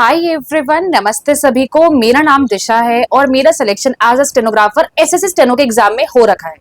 Hi everyone, नमस्ते सभी को। मेरा नाम दिशा है और मेरा selection as a stenographer SSC steno के एग्जाम में हो रखा है।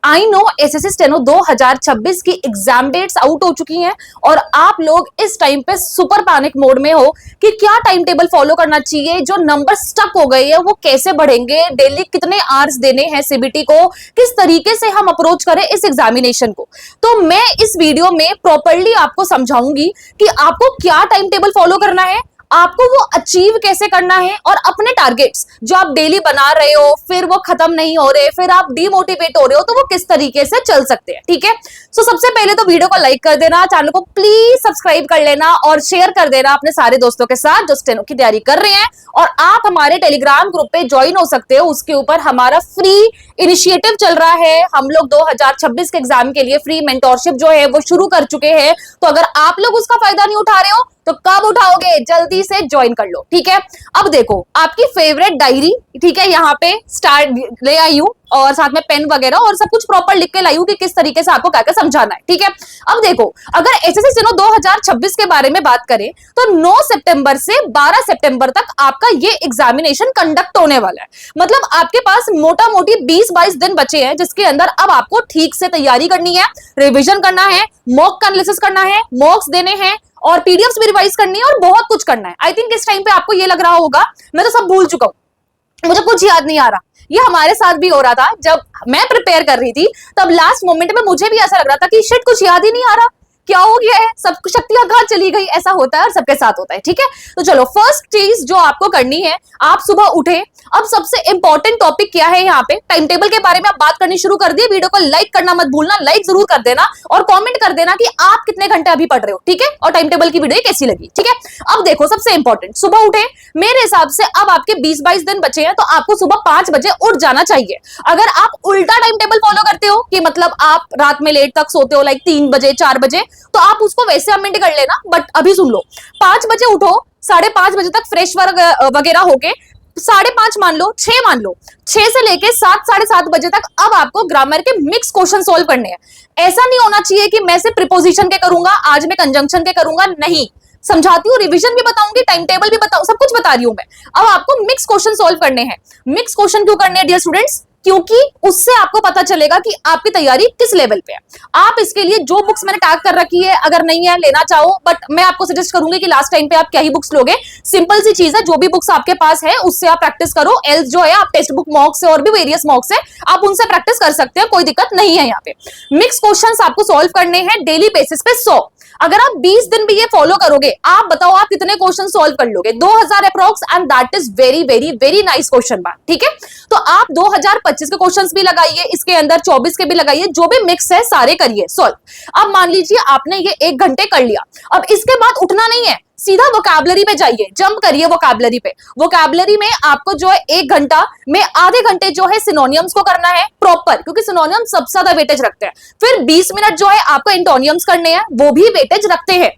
आई नो एसएससी स्टेनो 2026 की एग्जाम डेट्स आउट हो चुकी हैं और आप लोग इस टाइम पे सुपर पैनिक मोड में हो कि क्या टाइम टेबल फॉलो करना चाहिए, जो नंबर स्टक हो गए हैं वो कैसे बढ़ेंगे, डेली कितने आवर्स देने हैं सीबीटी को, किस तरीके से हम अप्रोच करें इस एग्जामिनेशन को। तो मैं इस वीडियो में प्रॉपर्ली आपको समझाऊंगी कि आपको क्या टाइम टेबल फॉलो करना है, आपको वो अचीव कैसे करना है और अपने टारगेट्स जो आप डेली बना रहे हो फिर वो खत्म नहीं हो रहे, फिर आप डिमोटिवेट हो रहे हो, तो वो किस तरीके से चल सकते हैं। ठीक है, सो सबसे पहले तो वीडियो को लाइक कर देना, चैनल को प्लीज सब्सक्राइब कर लेना और शेयर कर देना अपने सारे दोस्तों के साथ जो स्टेनो की तैयारी कर रहे हैं। और आप हमारे टेलीग्राम ग्रुप पे ज्वाइन हो सकते हो, उसके ऊपर हमारा फ्री इनिशिएटिव चल रहा है। हम लोग 2026 के एग्जाम के लिए फ्री मेंटोरशिप जो है वो शुरू कर चुके हैं। तो अगर आप लोग उसका फायदा नहीं उठा रहे हो तो कब उठाओगे, जल्दी से ज्वाइन कर लो। ठीक है, अब देखो आपकी फेवरेट डायरी, ठीक है, यहाँ पे स्टार्ट ले आई हूँ और साथ में पेन वगैरह और सब कुछ प्रॉपर लिख के लाई हूँ कि किस तरीके से आपको क्या क्या समझाना है। ठीक है, अब देखो अगर एसएससी स्टेनो 2026 के बारे में बात करें तो 9 सितंबर से 12 सितंबर तक आपका ये एग्जामिनेशन कंडक्ट होने वाला है। मतलब आपके पास मोटा मोटी 20-22 दिन बचे हैं, जिसके अंदर अब आपको ठीक से तैयारी करनी है, रिविजन करना है, मॉक का एनालिसिस करना है, मॉक्स देने हैं और पीडीएफ्स भी रिवाइज करनी है और बहुत कुछ करना है। आई थिंक इस टाइम पे आपको ये लग रहा होगा मैं तो सब भूल चुका हूं, मुझे कुछ याद नहीं आ रहा। ये हमारे साथ भी हो रहा था, जब मैं प्रिपेयर कर रही थी तब लास्ट मोमेंट में मुझे भी ऐसा लग रहा था कि शिट कुछ याद ही नहीं आ रहा, क्या हो गया है, सब शक्तियां कहां चली गई। ऐसा होता है और सबके साथ होता है। ठीक है, तो चलो फर्स्ट चीज जो आपको करनी है, आप सुबह उठे। अब सबसे इंपॉर्टेंट टॉपिक क्या है, यहाँ पे टाइम टेबल के बारे में आप बात करनी शुरू कर दी। वीडियो को लाइक करना मत भूलना, लाइक जरूर कर देना और कमेंट कर देना कि आप कितने घंटे अभी पढ़ रहे हो। ठीक है, और टाइम टेबल की वीडियो कैसी लगी। ठीक है, अब देखो सबसे इंपॉर्टेंट, सुबह उठे। मेरे हिसाब से अब आपके 20-22 दिन बचे हैं तो आपको सुबह 5 बजे उठ जाना चाहिए। अगर आप उल्टा टाइम टेबल फॉलो करते हो कि मतलब आप रात में लेट तक सोते हो, लाइक 3 बजे 4 बजे, तो आप उसको वैसे अमेंड कर लेना। बट अभी सुन लो, 5 बजे उठो, 5:30 बजे तक फ्रेश वगैरह होके 5:30 मान लो, 6 मान लो, 6 से लेके 7 7:30 बजे तक अब आपको ग्रामर के मिक्स क्वेश्चन सॉल्व करने हैं। ऐसा नहीं होना चाहिए कि मैं सिर्फ प्रीपोजिशन के करूंगा, आज मैं कंजंक्शन के करूंगा। नहीं, समझाती हूँ, रिवीजन भी बताऊंगी, टाइम टेबल भी बताऊं, सब कुछ बता रही हूं मैं। अब आपको मिक्स क्वेश्चन सॉल्व करने हैं। मिक्स क्वेश्चन क्यों करने हैं डियर स्टूडेंट्स? क्योंकि उससे आपको पता चलेगा कि आपकी तैयारी किस लेवल पे है। आप इसके लिए जो बुक्स मैंने टैग कर रखी है, अगर नहीं है लेना चाहो, बट मैं आपको सजेस्ट करूंगी कि लास्ट टाइम पे आप क्या ही बुक्स लोगे। सिंपल सी चीज है, जो भी बुक्स आपके पास है उससे आप प्रैक्टिस करो। एल्स जो है आप टेक्स्ट बुक मॉक से और भी वेरियस मॉक से आप उनसे प्रैक्टिस कर सकते हैं, कोई दिक्कत नहीं है। यहाँ पे मिक्स क्वेश्चन आपको सॉल्व करने हैं डेली बेसिस पे 100। अगर आप 20 दिन भी ये फॉलो करोगे, आप बताओ आप कितने क्वेश्चन सॉल्व कर लोगे? 2000 approx, and that is very very very nice question बात। ठीक है, तो आप 2025 के क्वेश्चंस भी लगाइए, इसके अंदर 24 के भी लगाइए, जो भी मिक्स है सारे करिए सॉल्व। अब मान लीजिए आपने ये 1 घंटे कर लिया, अब इसके बाद उठना नहीं है, सीधा वोकैबुलरी पे जाइए, जंप करिए वोकैबुलरी पे। वोकैबुलरी में आपको जो है 1 घंटा में आधे घंटे जो है सिनोनियम्स को करना है प्रॉपर, क्योंकि सिनोनियम्स सबसे ज्यादा वेटेज रखते हैं। फिर 20 मिनट जो है आपको एंटोनियम्स करने हैं, वो भी वेटेज रखते हैं।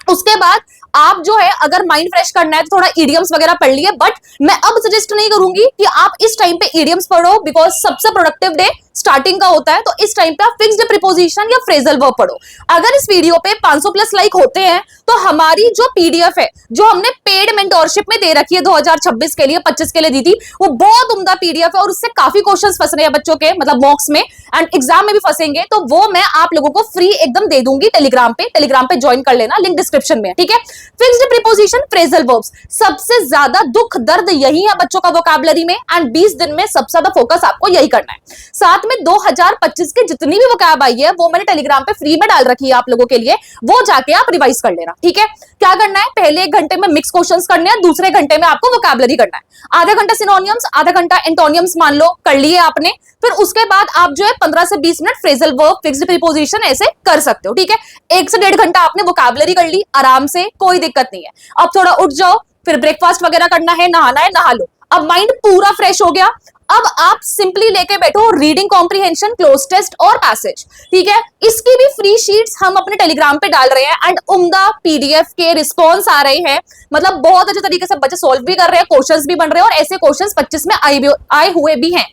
उसके बाद आप जो है अगर माइंड फ्रेश करना है तो थोड़ा इडियम्स वगैरह पढ़ लिए, बट मैं अब सजेस्ट नहीं करूंगी कि आप इस टाइम पे इडियम्स पढ़ो, बिकॉज सबसे प्रोडक्टिव डे स्टार्टिंग का होता है। तो इस टाइम पे आप फिक्स्ड प्रीपोजिशन या फ्रेजल वर्ब पढ़ो। अगर इस वीडियो पे 500 प्लस लाइक होते हैं तो हमारी जो पीडीएफ है, जो हमने पेड मेंटोरशिप में दे रखी है 2026 के लिए, 25 के लिए दी थी, वो बहुत उम्दा पीडीएफ है और उससे काफी क्वेश्चंस फंस रहे हैं बच्चों के, मतलब मॉक्स में एंड एग्जाम में भी फंसेंगे। तो वो मैं आप लोगों को फ्री एकदम दे दूंगी टेलीग्राम पे ज्वाइन कर लेना, लिंक डिस्क्रिप्शन में। ठीक है, फिक्स्ड प्रीपोजिशन, फ्रेजल वर्ब्स, सबसे ज्यादा दुख दर्द यही है बच्चों का वोकैबुलरी में, एंड 20 दिन में सबसे ज्यादा फोकस आपको यही करना है। साथ में 2025 की जितनी भी वोकैब आई है वो मैंने टेलीग्राम पे फ्री में डाल रखी है आप लोगों के लिए, वो जाके आप रिवाइज कर लेना। ठीक है, क्या करना है, पहले 1 घंटे में मिक्स क्वेश्चंस करने हैं, दूसरे घंटे में आपको वोकैबुलरी करना है। आधा घंटा सिनोनियम्स, आधा घंटा एंटोनियम्स मान लो कर लिए आपने। फिर उसके बाद आप जो है 15 से 20 minute phrasal verb, fixed preposition ऐसे कर सकते हो। ठीक है, 1 से 1.5 घंटा आपने वोकैबुलरी कर ली आराम से, कोई दिक्कत नहीं है। अब थोड़ा उठ जाओ, फिर ब्रेकफास्ट वगैरह करना है, नहाना है, नहा लो। अब माइंड पूरा फ्रेश हो गया, अब आप सिंपली लेके बैठो रीडिंग कॉम्प्रिहेंशन, क्लोज टेस्ट और पैसेज। ठीक है, इसकी भी फ्री शीट्स हम अपने टेलीग्राम पे डाल रहे हैं एंड उम्दा पीडीएफ के रिस्पॉन्स आ रहे हैं। मतलब बहुत अच्छे तरीके से बच्चे सॉल्व भी कर रहे हैं, क्वेश्चंस भी बन रहे हैं और ऐसे क्वेश्चंस 25 में आए हुए भी हैं।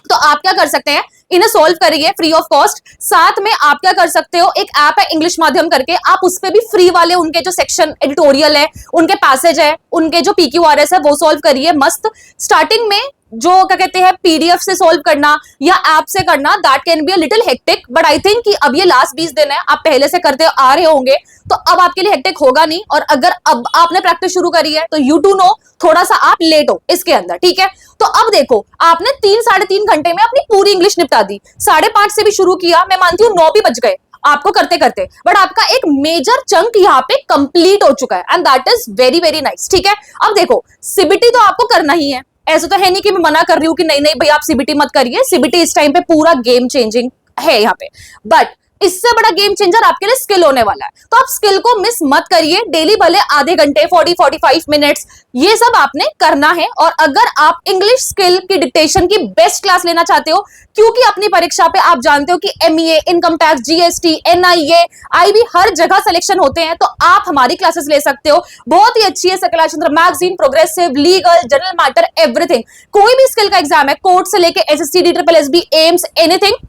तो आप क्या कर सकते हैं, इन्हें सोल्व करिए फ्री ऑफ कॉस्ट। साथ में आप क्या कर सकते हो, एक ऐप है इंग्लिश माध्यम करके, आप उस पे भी फ्री वाले उनके जो सेक्शन एडिटोरियल है, उनके पैसेज है, उनके जो PQRS है वो सोल्व करिए मस्त। स्टार्टिंग में जो क्या कहते हैं PDF से सोल्व करना या ऐप से करना, that can be a little hectic, but I think कि अब ये लास्ट 20 दिन है, आप पहले से करते आ रहे होंगे, तो अब आपके लिए हेक्टिक होगा नहीं। और अगर अब आपने प्रैक्टिस शुरू करी है तो यू टू नो थोड़ा सा आप लेट हो इसके अंदर, ठीक है। तो अब देखो, आपने 3-3.5 घंटे में अपनी पूरी इंग्लिश निपटा दी, 5:30 से भी शुरू किया, मैं मानती हूँ 9 भी बज गए आपको करते करते, बट आपका एक मेजर चंक यहाँ पे कंप्लीट हो चुका है, and that is very very nice, ठीक है। अब देखो, CBT तो आपको करना ही है, ऐसा तो है नहीं कि मैं मना कर रही हूँ कि नहीं नहीं भाई आप CBT मत करिए, CBT इस टाइम पे पूरा गेम चेंजिंग है यहाँ पे, बट इससे बड़ा गेम चेंजर आपके लिए स्किल होने वाला है। तो आप स्किल को मिस मत करिए, डेली भले आधे घंटे 40-45 मिनट्स ये सब आपने करना है। और अगर आप इंग्लिश स्किल की डिक्टेशन की बेस्ट क्लास लेना चाहते हो, क्योंकि अपनी परीक्षा पे आप जानते हो कि MA, income tax, GST, NIA, IB हर जगह सिलेक्शन होते हैं, तो आप हमारी क्लासेस ले सकते हो। बहुत ही अच्छी है Sakla Chandra magazine, progressive, legal, general matter, everything. कोई भी स्किल का एग्जाम है, कोर्ट से लेके SSC, DSSB, एम्स, एनीथिंग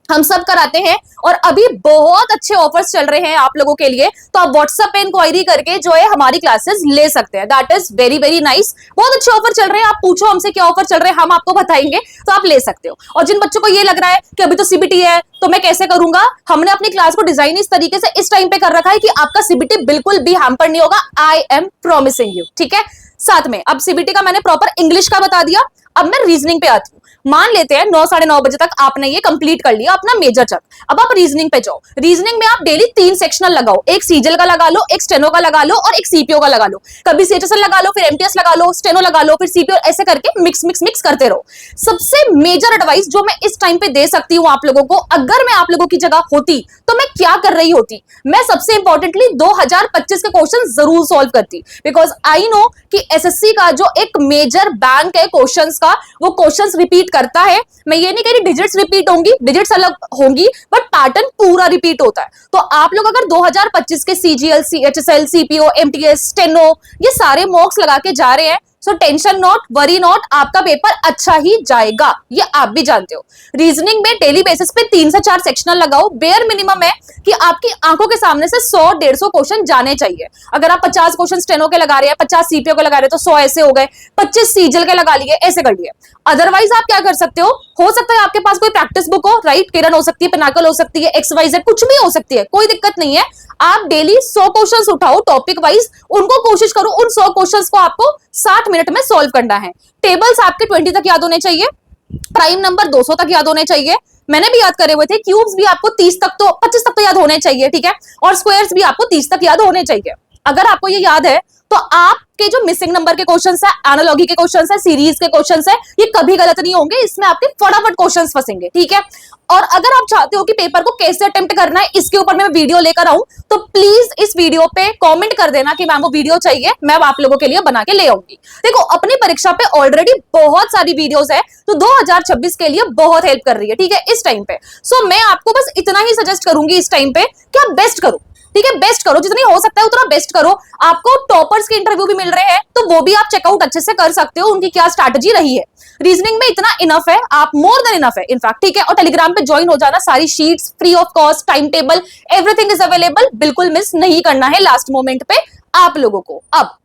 हम सब कराते हैं। और अभी बहुत अच्छे ऑफर्स चल रहे हैं आप लोगों के लिए, तो आप व्हाट्सएप पे इंक्वायरी करके जो है हमारी क्लासेस ले सकते हैं। That is very very nice, बहुत अच्छे ऑफर चल रहे हैं। आप पूछो हमसे क्या ऑफर चल रहे हैं, हम आपको बताएंगे, तो आप ले सकते हो। और जिन बच्चों को ये लग रहा है कि अभी तो CBT है तो मैं कैसे करूंगा, हमने अपनी क्लास को डिजाइन इस तरीके से इस टाइम पे कर रखा है कि आपका CBT बिल्कुल भी हैम्पर नहीं होगा, आई एम प्रॉमिसिंग यू, ठीक है। साथ में अब CBT का मैंने प्रॉपर इंग्लिश का बता दिया, अब मैं रीजनिंग पे आती हूँ। मान लेते हैं 9-9:30 बजे तक आपने ये कंप्लीट कर लिया अपना मेजर चक, अब आप रीजनिंग पे जाओ। रीजनिंग में आप डेली 3 सेक्शनल लगाओ, एक सीजल का लगा लो, एक स्टेनो का लगा लो और एक CPO का लगा लो। कभी CHSL लगा लो, फिर MTS लगा लो, स्टेनो लगा लो, फिर CPO, ऐसे करके मिक्स मिक्स मिक्स करते रहो। सबसे मेजर एडवाइस जो मैं इस टाइम पे दे सकती हूँ आप लोगों को, अगर मैं आप लोगों की जगह होती तो मैं क्या कर रही होती, मैं सबसे इंपॉर्टेंटली 2025 के क्वेश्चन जरूर सॉल्व करती, बिकॉज आई नो कि SSC का जो एक मेजर बैंक है क्वेश्चंस का, वो क्वेश्चंस रिपीट करता है। मैं ये नहीं कह रही डिजिट्स रिपीट होंगी, डिजिट्स अलग होंगी, बट पैटर्न पूरा रिपीट होता है। तो आप लोग अगर 2025 के CGL, CHSL, CPO, MTS, steno ये सारे मॉक्स लगा के जा रहे हैं, so tension not, worry not, आपका पेपर अच्छा ही जाएगा, ये आप भी जानते हो। रीजनिंग में डेली बेसिस पे 3 से 4 सेक्शनल लगाओ, बेयर मिनिमम है कि आपकी आंखों के सामने से 100-150 क्वेश्चन जाने चाहिए। अगर आप 50 क्वेश्चन स्टेनो के लगा रहे हैं, 50 CPO के लगा रहे हैं, तो 100 ऐसे हो गए, 25 सीजल के लगा लिए, ऐसे कर लिए। अदरवाइज आप क्या कर सकते हो सकता है आपके पास कोई प्रैक्टिस बुक हो, राइट, किरण हो सकती है, पिनाकल हो सकती है, XYZ कुछ भी हो सकती है, कोई दिक्कत नहीं है। आप डेली 100 क्वेश्चंस उठाओ टॉपिक वाइज, उनको कोशिश करो उन 100 क्वेश्चंस को आपको 60 मिनट में सॉल्व करना है। टेबल्स आपके 20 तक याद होने चाहिए, प्राइम नंबर 200 तक याद होने चाहिए, मैंने भी याद करे हुए थे। क्यूब्स भी आपको 30 तक तो 25 तक तो याद होने चाहिए, ठीक है, और स्क्वायर्स भी आपको 30 तक याद होने चाहिए। अगर आपको ये याद है तो आपके जो मिसिंग नंबर के क्वेश्चंस है, एनालॉजी के क्वेश्चंस है, सीरीज के क्वेश्चंस है, ये कभी गलत नहीं होंगे, इसमें आपके फटाफट क्वेश्चंस फंसेंगे, ठीक है। और अगर आप चाहते हो कि पेपर को कैसे अटेम्प्ट करना है, इसके ऊपर मैं वीडियो लेकर आऊं, तो प्लीज इस वीडियो पे कमेंट कर देना कि मैम वो वीडियो चाहिए, मैं आप लोगों के लिए बना के ले आऊंगी। देखो, अपनी परीक्षा पे ऑलरेडी बहुत सारी वीडियोस है, तो 2026 के लिए बहुत हेल्प कर रही है, ठीक है, इस टाइम पे। सो मैं आपको बस इतना ही सजेस्ट करूंगी इस टाइम पे कि आप बेस्ट करो, ठीक है, बेस्ट करो, जितनी हो सकता है उतना बेस्ट करो। आपको टॉपर्स के इंटरव्यू भी मिल रहे हैं, तो वो भी आप चेकआउट अच्छे से कर सकते हो, उनकी क्या स्ट्रैटेजी रही है। रीजनिंग में इतना इनफ है, आप मोर देन इनफ है इनफैक्ट, ठीक है। और टेलीग्राम पे ज्वाइन हो जाना, सारी sheets free of cost, time table, everything is available, बिल्कुल मिस नहीं करना है लास्ट मोमेंट पे आप लोगों को। अब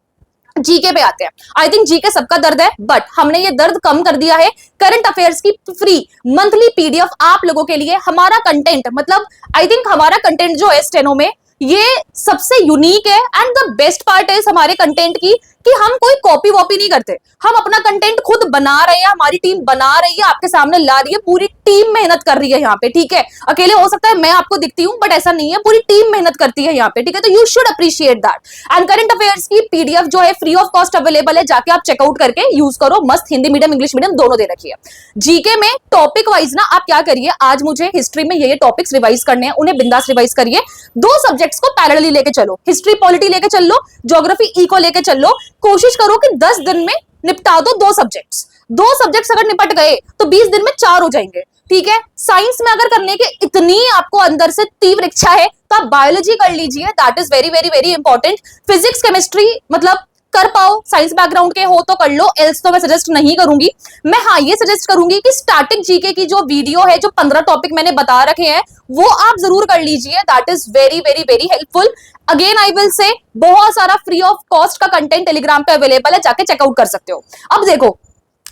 जीके पे आते हैं। आई थिंक जीके सबका दर्द है, बट हमने ये दर्द कम कर दिया है। करंट अफेयर्स की फ्री मंथली PDF आप लोगों के लिए। हमारा कंटेंट, मतलब आई थिंक हमारा कंटेंट जो है स्टेनो में, ये सबसे यूनिक है, and the best part is हमारे कंटेंट की कि हम कोई कॉपी वॉपी नहीं करते, हम अपना कंटेंट खुद बना रहे हैं, हमारी टीम बना रही है, आपके सामने ला रही है, पूरी टीम मेहनत कर रही है यहाँ पे, ठीक है। अकेले हो सकता है मैं आपको दिखती हूँ, बट ऐसा नहीं है, पूरी टीम मेहनत करती है यहाँ पे, ठीक है। तो you should appreciate that. And current affairs की PDF जो है फ्री ऑफ कॉस्ट अवेलेबल है, जाके आप चेकआउट करके यूज करो, मस्त, हिंदी मीडियम इंग्लिश मीडियम दोनों दे रखी है। जीके में टॉपिक वाइज ना आप क्या करिए, आज मुझे हिस्ट्री में ये टॉपिक्स रिवाइज करने हैं, उन्हें बिंदास रिवाइज करिए। 2 सब्जेक्ट्स को पैरेलली लेके चलो, हिस्ट्री पॉलिटी लेके चल लो, ज्योग्राफी इको लेके चल लो। कोशिश करो कि 10 दिन में निपटा दो 2 सब्जेक्ट्स। 2 सब्जेक्ट्स अगर निपट गए तो 20 दिन में 4 हो जाएंगे, ठीक है। साइंस में अगर करने के इतनी आपको अंदर से तीव्र इच्छा है तो आप बायोलॉजी कर लीजिए, that is very very very important. Physics chemistry मतलब कर पाओ, साइंस बैकग्राउंड के हो तो कर लो, एल्स तो मैं सजेस्ट नहीं करूंगी। मैं हाँ ये सजेस्ट करूंगी कि स्टैटिक जीके की जो वीडियो है, जो 15 टॉपिक मैंने बता रखे हैं, वो आप जरूर कर लीजिए। That is very very very helpful. Again I will say बहुत सारा फ्री ऑफ कॉस्ट का कंटेंट टेलीग्राम पे अवेलेबल है, जाके चेकआउट कर सकते हो। अब देखो,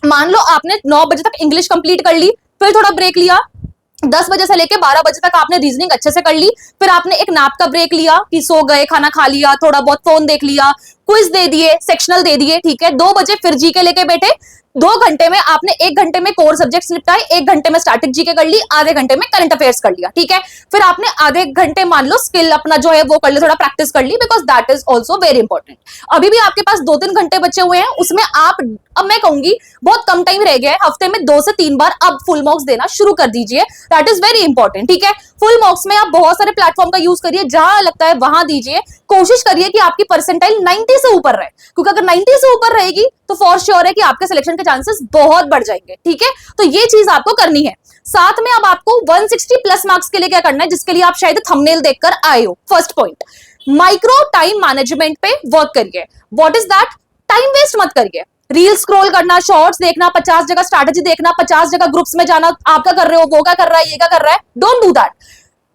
मान लो आपने 9 बजे तक इंग्लिश कंप्लीट कर ली, फिर थोड़ा ब्रेक लिया, 10 बजे से लेके 12 बजे तक आपने रीजनिंग अच्छे से कर ली, फिर आपने एक नैप का ब्रेक लिया कि सो गए, खाना खा लिया, थोड़ा बहुत फोन देख लिया, क्विज दे दिए, सेक्शनल दे दिए, ठीक है। 2 बजे फिर जीके लेके बैठे, 2 घंटे में आपने 1 घंटे में कोर सब्जेक्ट्स निपटाए, 1 घंटे में स्टैटिक जीके कर ली, आधे घंटे में करंट अफेयर्स कर लिया, ठीक है। फिर आपने आधे घंटे मान लो स्किल अपना जो है वो कर ले, थोड़ा प्रैक्टिस कर ली, because that is also very important. अभी भी आपके पास 2-3 घंटे बचे हुए हैं, उसमें आप, अब मैं कहूंगी बहुत कम टाइम रह गया है, हफ्ते में 2 से 3 बार अब फुल मार्क्स देना शुरू कर दीजिए। दैट इज वेरी इंपॉर्टेंट, ठीक है। फुल मार्क्स में आप बहुत सारे प्लेटफॉर्म का यूज करिए, जहां लगता है वहां दीजिए। कोशिश करिए कि आपकी परसेंटाइल 90 से ऊपर रहे, क्योंकि अगर 90 से ऊपर रहेगी तो फॉर श्योर है कि आपके सिलेक्शन के चांसेस बहुत बढ़ जाएंगे, ठीक है। तो ये चीज आपको करनी है। साथ में अब आपको 160 प्लस मार्क्स के लिए क्या करना है, जिसके लिए आप शायद थंबनेल देखकर आए हो। First point, micro time management पे वर्क करिए। What is that? Time waste मत करिए। रील स्क्रॉल करना, शॉर्ट्स देखना, 50 जगह स्ट्रैटेजी देखना, 50 जगह ग्रुप्स में जाना, आप क्या कर रहे हो, वो क्या कर रहा है, ये क्या कर रहा है, डोंट डू दैट।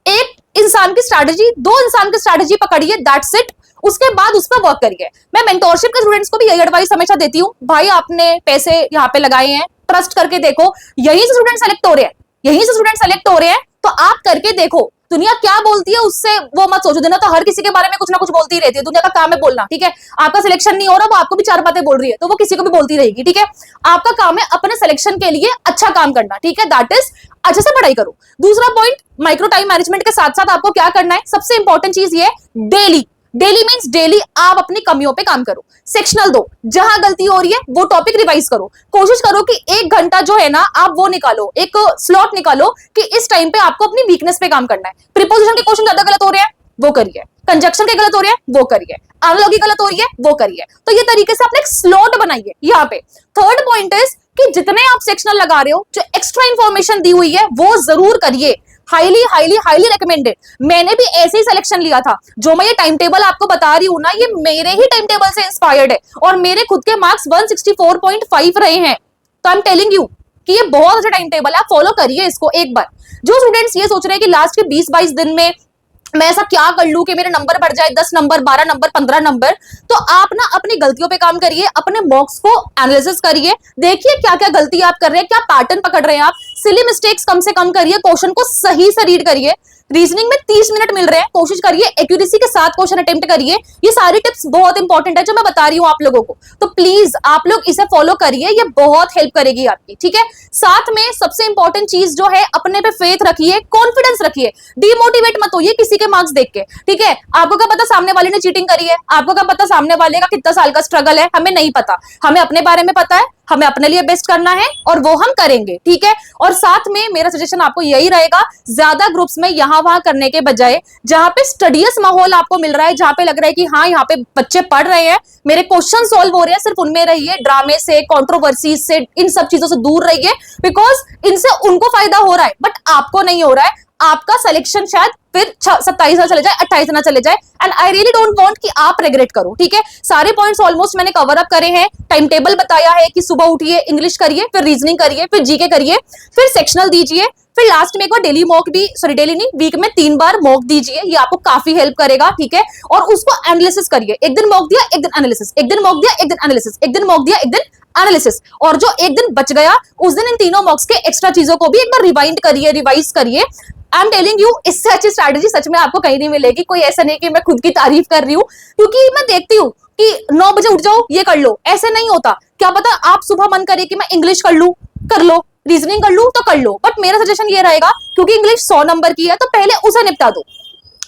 एक इंसान की स्ट्रैटेजी, 2 इंसान की स्ट्रैटेजी पकड़िए, दैट्स इट। उसके बाद उस पर वर्क करिए। मैं मेंटोरशिप के स्टूडेंट्स को भी यही एडवाइस हमेशा देती हूँ, भाई आपने पैसे यहाँ पे लगाए हैं, ट्रस्ट करके देखो, यहीं से स्टूडेंट सेलेक्ट हो रहे हैं, यहीं से स्टूडेंट सेलेक्ट हो रहे हैं, तो आप करके देखो। दुनिया क्या बोलती है उससे वो मत सोचो, दुनिया तो हर किसी के बारे में कुछ ना कुछ बोलती ही रहती है, दुनिया का काम है बोलना, ठीक है। आपका सिलेक्शन नहीं हो रहा, वो आपको भी 4 बातें बोल रही है, तो वो किसी को भी बोलती रहेगी, ठीक है। आपका काम है अपने सिलेक्शन के लिए अच्छा काम करना, ठीक है। दैट इज अच्छे से पढ़ाई करो। दूसरा पॉइंट, माइक्रो टाइम मैनेजमेंट के साथ साथ आपको क्या करना है, सबसे इंपॉर्टेंट चीज ये, डेली, डेली मींस डेली आप अपनी कमियों पे काम करो। सेक्शनल दो, जहां गलती हो रही है वो टॉपिक रिवाइज करो। कोशिश करो कि 1 घंटा जो है ना, आप वो निकालो, एक स्लॉट निकालो कि इस टाइम पे आपको अपनी वीकनेस पे काम करना है। प्रीपोजिशन के क्वेश्चन ज्यादा गलत हो रहे हैं, वो करिए। कंजक्शन के गलत हो रहे हैं, वो करिए। एनालॉजी गलत हो रही है, वो करिए। तो ये तरीके से आपने एक स्लॉट बनाइए यहाँ पे। थर्ड पॉइंट इज कि जितने आप सेक्शनल लगा रहे हो, जो एक्स्ट्रा इंफॉर्मेशन दी हुई है वो जरूर करिए। Highly highly highly recommended. मैंने भी ऐसे ही सिलेक्शन लिया था। जो मैं ये टाइम टेबल आपको बता रही हूं ना, ये मेरे ही टाइम टेबल से इंस्पायर्ड है, और मेरे खुद के मार्क्स 164.5 रहे हैं। तो आई एम टेलिंग यू कि ये बहुत अच्छा टाइम टेबल है, आप फॉलो करिए इसको एक बार। जो स्टूडेंट्स ये सोच रहे हैं कि लास्ट के 20-22 दिन में मैं ऐसा क्या कर लूं कि मेरे नंबर बढ़ जाए, 10 नंबर, 12 नंबर, 15 नंबर, तो आप ना अपनी गलतियों पे काम करिए, अपने मॉक्स को एनालिसिस करिए, देखिए क्या क्या गलती आप कर रहे हैं, क्या पैटर्न पकड़ रहे हैं आप। सिली मिस्टेक्स कम से कम करिए, क्वेश्चन को सही से रीड करिए। रीजनिंग में 30 मिनट मिल रहे हैं, कोशिश करिए एक्यूरेसी के साथ क्वेश्चन अटेम्प्ट करिए। ये सारी टिप्स बहुत इंपॉर्टेंट है जो मैं बता रही हूँ आप लोगों को, तो प्लीज आप लोग इसे फॉलो करिए, ये बहुत हेल्प करेगी आपकी, ठीक है। साथ में सबसे इंपॉर्टेंट चीज जो है, अपने पे फेथ रखिए, कॉन्फिडेंस रखिए, डिमोटिवेट मत होइए किसी के मार्क्स देख के, ठीक है। आपको क्या पता सामने वाले ने चीटिंग करी है, आपको क्या पता सामने वाले का कितना साल का स्ट्रगल है, हमें नहीं पता। हमें अपने बारे में पता है, हमें अपने लिए बेस्ट करना है और वो हम करेंगे, ठीक है। और साथ में मेरा सजेशन आपको यही रहेगा, ज्यादा ग्रुप्स में यहाँ वहां करने के बजाय, जहां पे स्टडीज माहौल आपको मिल रहा है, जहां पे लग रहा है कि हाँ यहाँ पे बच्चे पढ़ रहे हैं, मेरे क्वेश्चन सॉल्व हो रहे हैं, सिर्फ उनमें रहिए। ड्रामे से, कंट्रोवर्सी से, इन सब चीजों से दूर रहिए, बिकॉज इनसे उनको फायदा हो रहा है बट आपको नहीं हो रहा है। आपका सिलेक्शन शायद फिर 27 ना चले जाए, 28 ना चले जाए, and I really don't want कि आप रिग्रेट करो, ठीक है। सारे पॉइंट्स ऑलमोस्ट मैंने कवर अप करे हैं, टाइम टेबल बताया है कि सुबह उठिए, इंग्लिश करिए, फिर रीजनिंग करिए, फिर जीके करिए, फिर सेक्शनल दीजिए, फिर लास्ट में एक बार डेली मॉक भी, सॉरी डेली नहीं, वीक में 3 बार मॉक दीजिए, ये आपको काफी हेल्प करेगा, ठीक है। और उसको एनालिसिस करिए, एक दिन मॉक दिया, एक दिन एनालिसिस, एक दिन मॉक दिया, एक दिन एनालिसिस, एक दिन मॉक दिया, एक दिन एनालिसिस, और जो एक दिन बच गया उस दिन इन तीनों मॉक्स के एक्स्ट्रा चीजों को भी एक बार रिवाइंड करिए, रिवाइज करिए। आई एम टेलिंग यू, इससे अच्छी स्ट्रैटेजी सच में आपको कहीं नहीं मिलेगी। कोई ऐसा नहीं कि मैं खुद की तारीफ कर रही हूँ, क्योंकि मैं देखती हूँ कि 9 बजे उठ जाओ, ये कर लो, ऐसे नहीं होता। क्या पता आप सुबह मन करे कि मैं इंग्लिश कर लूं, कर लो, रीजनिंग कर लूं तो कर लो, बट मेरा सजेशन ये रहेगा, क्योंकि इंग्लिश 100 नंबर की है तो पहले उसे निपटा दो,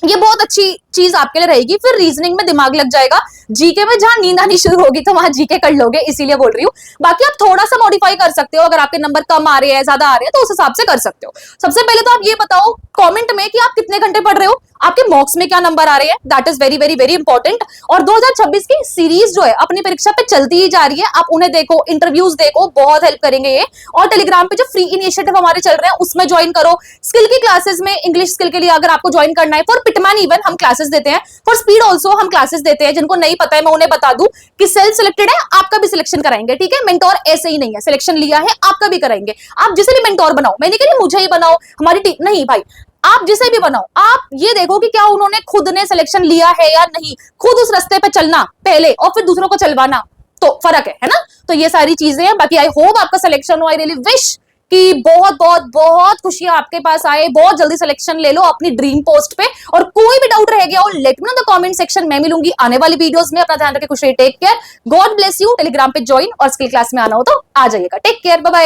ये बहुत अच्छी चीज आपके लिए रहेगी। फिर रीजनिंग में दिमाग लग जाएगा, जीके में जहां नींद आनी शुरू होगी तो वहां जीके कर लोगे, इसीलिए बोल रही हूँ। बाकी आप थोड़ा सा मॉडिफाई कर सकते हो, अगर आपके नंबर कम आ रहे हैं, ज्यादा आ रहे हैं, तो उस हिसाब से कर सकते हो। सबसे पहले तो आप ये बताओ कमेंट में कि आप कितने घंटे पढ़ रहे हो, आपके मॉक्स में क्या नंबर आ रहे हैं, that is very very very important. और 2026 की सीरीज जो है अपनी परीक्षा पे चलती ही जा रही है, आप उन्हें देखो, इंटरव्यूज देखो, बहुत हेल्प करेंगे ये। और टेलीग्राम पे जो फ्री इनिशिएटिव हमारे चल रहे हैं उसमें ज्वाइन करो। स्किल की क्लासेस में इंग्लिश स्किल के लिए अगर आपको ज्वाइन करना है, फॉर पिटमैन इवन हम क्लासेस क्लासेस देते हैं, फॉर स्पीड ऑल्सो हम क्लासेस देते हैं। जिनको नहीं पता है मैं उन्हें बता दूं कि सेल्फ सिलेक्टेड है, आपका भी सिलेक्शन कराएंगे, ठीक है। मेंटोर ऐसे ही नहीं है, सिलेक्शन लिया है आपका भी कराएंगे। आप जिसे भी मेंटोर बनाओ, मैं नहीं कह रही मुझे ही बनाओ, हमारी टीम नहीं भाई, आप जिसे भी बनाओ, आप ये देखो कि क्या उन्होंने खुद ने सिलेक्शन लिया है या नहीं, खुद उस रास्ते पे चलना पहले और फिर दूसरों को चलवाना, तो फर्क है ना। तो ये सारी चीजें हैं। बाकी आई होप आपका सिलेक्शन हो। आई रियली विश कि बहुत बहुत बहुत खुशियां आपके पास आए, बहुत जल्दी सिलेक्शन ले लो अपनी ड्रीम पोस्ट पे। और कोई भी डाउट रह गया हो, let me know the comment section, मैं मिलूंगी आने वाली वीडियोस में। अपना ध्यान रखें, खुश रहिए, take care, God bless you. Telegram पे ज्वाइन और स्किल क्लास में आना हो तो आ जाइएगा। Take care, bye bye.